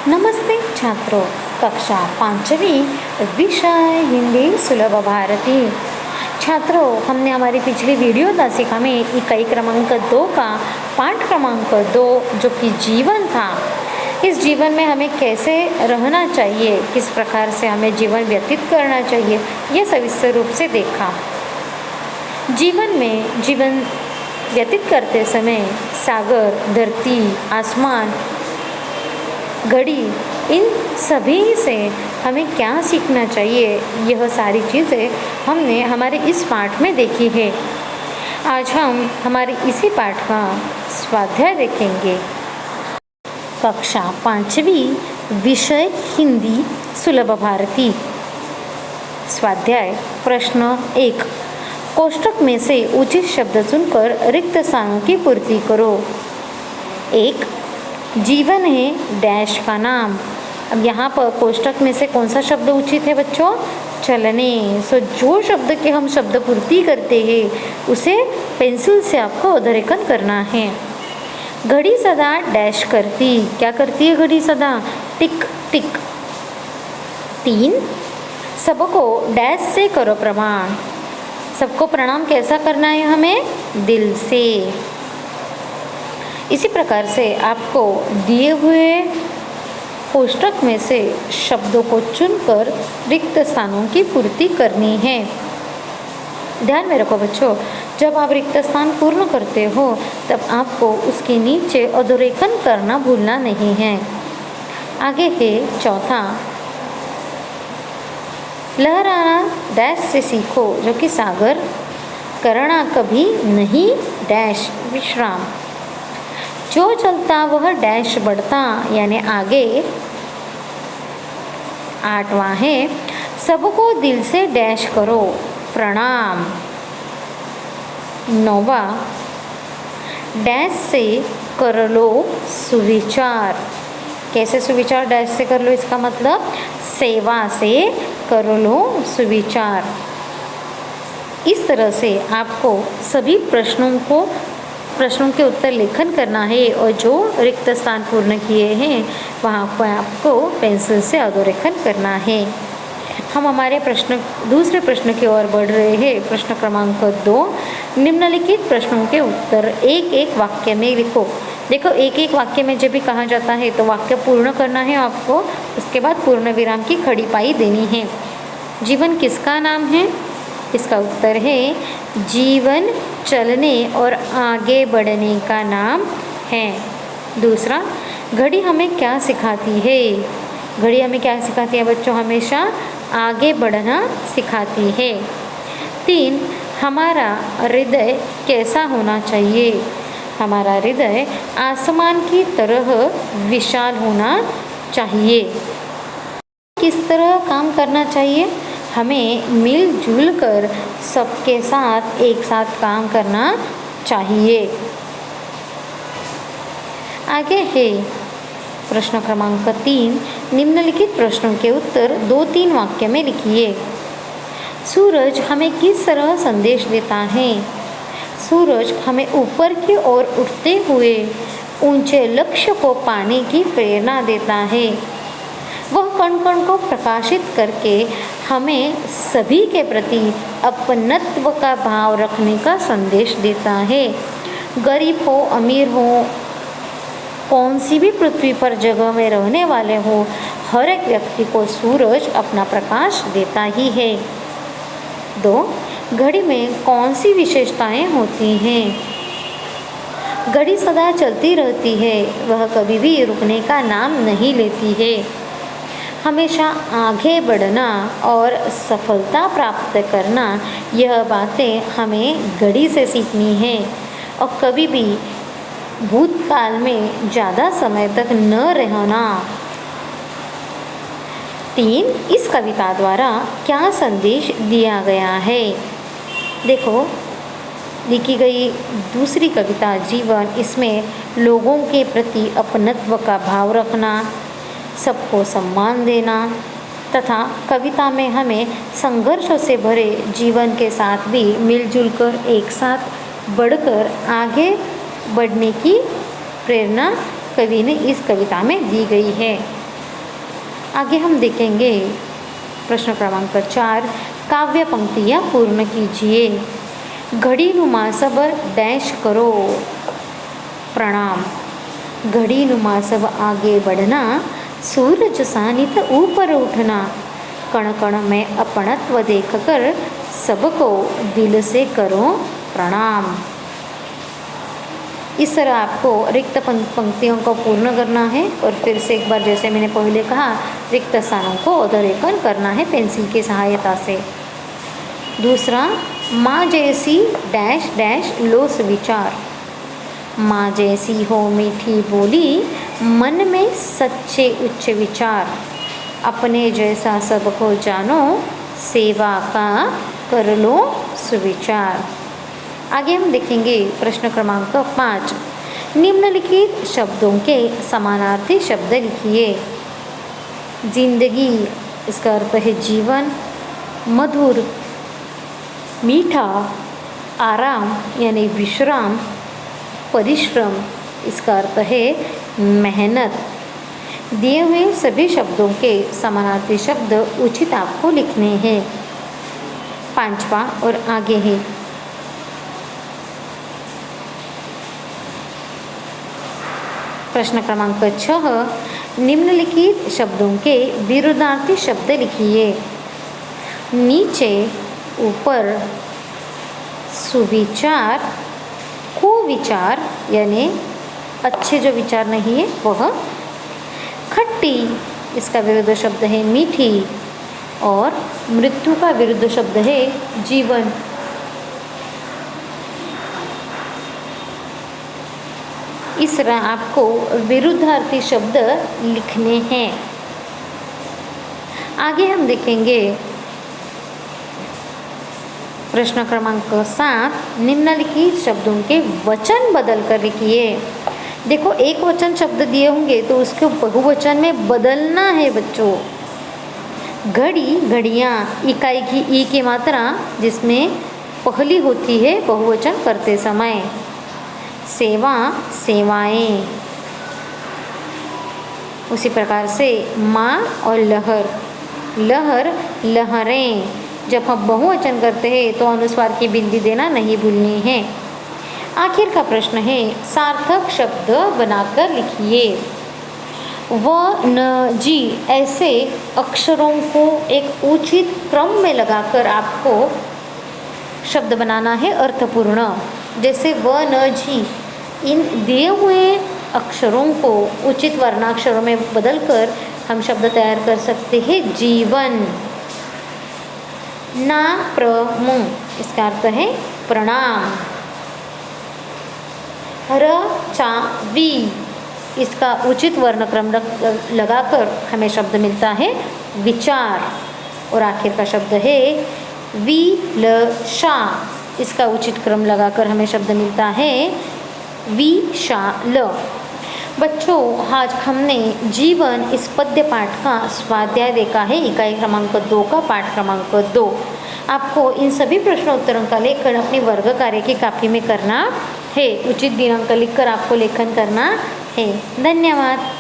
नमस्ते छात्रों, कक्षा 5वीं, विषय हिंदी सुलभ भारती। छात्रों, हमने हमारी पिछली वीडियो दासिका में इकाई क्रमांक 2 का पाठ क्रमांक 2 जो कि जीवन था, इस जीवन में हमें कैसे रहना चाहिए, किस प्रकार से हमें जीवन व्यतीत करना चाहिए, यह सविस्तर रूप से देखा। जीवन व्यतीत करते समय सागर, धरती, आसमान, घड़ी, इन सभी से हमें क्या सीखना चाहिए, यह सारी चीज़ें हमने हमारे इस पाठ में देखी है। आज हम हमारे इसी पाठ का स्वाध्याय देखेंगे। कक्षा 5वीं, विषय हिंदी सुलभ भारती। स्वाध्याय प्रश्न 1, कोष्ठक में से उचित शब्द चुनकर रिक्त स्थानों की पूर्ति करो। 1, जीवन है डैश का नाम। अब यहाँ पर कोष्ठक में से कौन सा शब्द उचित है बच्चों? चलने। जो शब्द के हम शब्द पूर्ति करते हैं उसे पेंसिल से आपको अधोरेखन करना है। घड़ी सदा डैश करती। क्या करती है घड़ी सदा? टिक टिक। 3, सबको डैश से करो प्रणाम। सबको प्रणाम कैसा करना है हमें? दिल से। इसी प्रकार से आपको दिए हुए कोष्ठक में से शब्दों को चुनकर रिक्त स्थानों की पूर्ति करनी है। ध्यान में रखो बच्चों, जब आप रिक्त स्थान पूर्ण करते हो तब आपको उसके नीचे अधोरेखन करना भूलना नहीं है। आगे है चौथा, लहराना डैश से सीखो, जो कि सागर, करना कभी नहीं डैश विश्राम। जो चलता वह डैश बढ़ता, यानी आगे। 8वां है, सबको दिल से डैश करो प्रणाम। 9वां, डैश से कर लो सुविचार। कैसे सुविचार डैश से कर लो? इसका मतलब सेवा से कर लो सुविचार। इस तरह से आपको सभी प्रश्नों के उत्तर लेखन करना है और जो रिक्त स्थान पूर्ण किए हैं वहाँ पर आपको पेंसिल से अधोरेखन करना है। हम हमारे दूसरे प्रश्न की ओर बढ़ रहे हैं। प्रश्न क्रमांक 2, निम्नलिखित प्रश्नों के उत्तर एक एक वाक्य में लिखो। देखो, एक एक वाक्य में जब भी कहा जाता है तो वाक्य पूर्ण करना है आपको, उसके बाद पूर्ण विराम की खड़ी पाई देनी है। जीवन किसका नाम है? इसका उत्तर है जीवन चलने और आगे बढ़ने का नाम है। दूसरा, घड़ी हमें क्या सिखाती है? घड़ी हमें क्या सिखाती है बच्चों? हमेशा आगे बढ़ना सिखाती है। 3, हमारा हृदय कैसा होना चाहिए? हमारा हृदय आसमान की तरह विशाल होना चाहिए। किस तरह काम करना चाहिए? हमें मिलजुल कर सबके साथ एक साथ काम करना चाहिए। आगे है प्रश्न क्रमांक 3, निम्नलिखित प्रश्नों के उत्तर 2-3 वाक्य में लिखिए। सूरज हमें किस तरह संदेश देता है? सूरज हमें ऊपर की ओर उठते हुए ऊंचे लक्ष्य को पाने की प्रेरणा देता है। वह कण कण को प्रकाशित करके हमें सभी के प्रति अपनत्व का भाव रखने का संदेश देता है। गरीब हो, अमीर हो, कौन सी भी पृथ्वी पर जगह में रहने वाले हो, हर एक व्यक्ति को सूरज अपना प्रकाश देता ही है। 2, घड़ी में कौन सी विशेषताएं होती हैं? घड़ी सदा चलती रहती है, वह कभी भी रुकने का नाम नहीं लेती है। हमेशा आगे बढ़ना और सफलता प्राप्त करना, यह बातें हमें घड़ी से सीखनी है और कभी भी भूतकाल में ज़्यादा समय तक न रहना। 3, इस कविता द्वारा क्या संदेश दिया गया है? देखो, लिखी गई दूसरी कविता जीवन, इसमें लोगों के प्रति अपनत्व का भाव रखना, सबको सम्मान देना तथा कविता में हमें संघर्षों से भरे जीवन के साथ भी मिलजुल कर एक साथ बढ़कर आगे बढ़ने की प्रेरणा कवि ने इस कविता में दी गई है। आगे हम देखेंगे प्रश्न क्रमांक 4, काव्य पंक्तियाँ पूर्ण कीजिए। घड़ीनुमा सब डैश करो, प्रणाम। घड़ीनुमा सब आगे बढ़ना, सूरज सा नित ऊपर उठना, कण कण में अपनत्व देखकर सबको दिल से करो प्रणाम। इस तरह आपको रिक्त पंक्तियों को पूर्ण करना है और फिर से एक बार जैसे मैंने पहले कहा रिक्त स्थानों को अधोरेखन करना है पेंसिल की सहायता से। दूसरा, माँ जैसी डैश डैश लो सुविचार। माँ जैसी हो मीठी बोली, मन में सच्चे उच्च विचार, अपने जैसा सबको जानो, सेवा का कर लो सुविचार। आगे हम देखेंगे प्रश्न क्रमांक 5, निम्नलिखित शब्दों के समानार्थी शब्द लिखिए। जिंदगी, इसका अर्थ है जीवन। मधुर, मीठा। आराम यानी विश्राम। परिश्रम, इसका अर्थ है मेहनत। दिए हुए सभी शब्दों के समानार्थी शब्द उचित आपको लिखने हैं। 5वां और आगे है। प्रश्न क्रमांक 6, निम्नलिखित शब्दों के विरुद्धार्थी शब्द लिखिए। नीचे, ऊपर। सुविचार, कुविचार यानी अच्छे जो विचार नहीं है वह। खट्टी, इसका विरुद्ध शब्द है मीठी। और मृत्यु का विरुद्ध शब्द है जीवन। इस तरह आपको विरुद्धार्थी शब्द लिखने हैं। आगे हम देखेंगे प्रश्न क्रमांक 7, निम्नलिखित शब्दों के वचन बदल कर लिखिए। देखो, एक वचन शब्द दिए होंगे तो उसको बहुवचन में बदलना है बच्चों। घड़ी, घड़ियाँ, इकाई की ई की मात्रा जिसमें पहली होती है बहुवचन करते समय। सेवा, सेवाएं। उसी प्रकार से माँ और लहर, लहर, लहरें। जब हम बहुवचन करते हैं तो अनुस्वार की बिंदी देना नहीं भूलनी है। आखिर का प्रश्न है, सार्थक शब्द बनाकर लिखिए। व, न, जी ऐसे अक्षरों को एक उचित क्रम में लगाकर आपको शब्द बनाना है अर्थपूर्ण। जैसे व, न, जी, इन दिए हुए अक्षरों को उचित वर्णाक्षरों में बदलकर हम शब्द तैयार कर सकते हैं। जीवन। ना, प्र, मु, इसका अर्थ है प्रणाम। र, चा, वी, इसका उचित वर्णक्रम लगाकर हमें शब्द मिलता है विचार। और आखिर का शब्द है वी, ल, शा, इसका उचित क्रम लगाकर हमें शब्द मिलता है विशाल। बच्चों, आज हमने जीवन इस पद्य पाठ का स्वाध्याय देखा है, इकाई क्रमांक 2 का पाठ क्रमांक 2। आपको इन सभी प्रश्नोत्तरों का लेखन अपनी वर्ग कार्य की कॉपी में करना है। उचित दिनांक लिखकर आपको लेखन करना है। धन्यवाद।